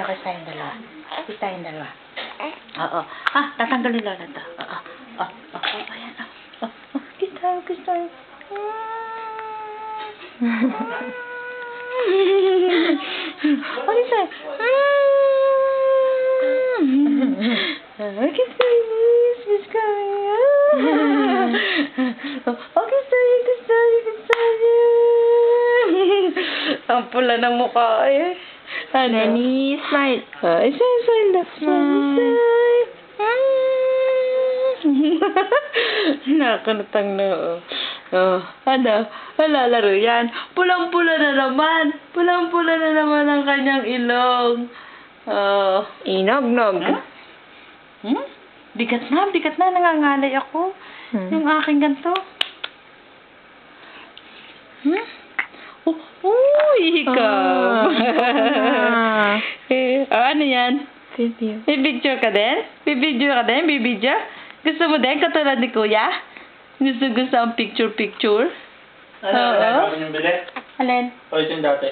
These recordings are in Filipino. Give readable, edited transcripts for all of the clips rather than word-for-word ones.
kiss tayong dalawa. Kiss tayong dalawa. Oo. Tatanggalin Lola to. Ayan. Kiss tayo. Kiss tayo. Kiss tayo. Kiss tayo. Kiss tayo. Ang pula ng mukha eh. Lenny, smile. Smile. Nakakanatang na. Lalaro yan. Pulang-pula na naman. Pulang-pula na naman ang kanyang ilong. Inog-nog. Bigat na. Nangangalay ako. Yung aking ganito. Ikaw. Ano yan? Video. Bibidyo ka din? Bibidyo? Gusto mo din? Katulad ni Kuya? Gusto ang picture? Ano yung bili? Alin? O ito yung dati?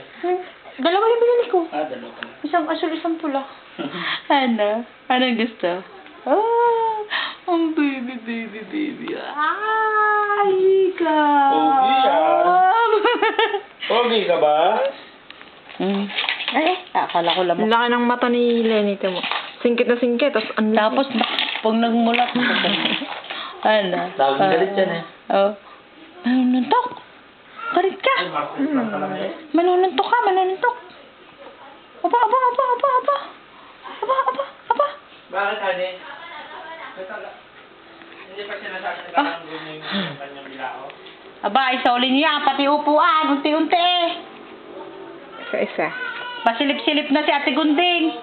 Dalawa yung binili ko. Dalawa ko. Isang asul, isang pula. Anong gusto? Ang baby. Ay, ikaw. Pogi yan. Pogi ka ba? Akala ko Ang lamang. laki ng mata ni Lenny, mo. Singkit na singkit, tapos ang laki. Tapos, pag nagmulat, Laging galit yan eh. Manununtok. Galit ka. Manununtok ka. Aba. Bakit, honey? Hindi pa sinasabi na yung kanyang bilao? Aba, isaulin niya. Pati upuan. Unti-unti. Isa-isa. Pasilip-silip na si Ate Gunding.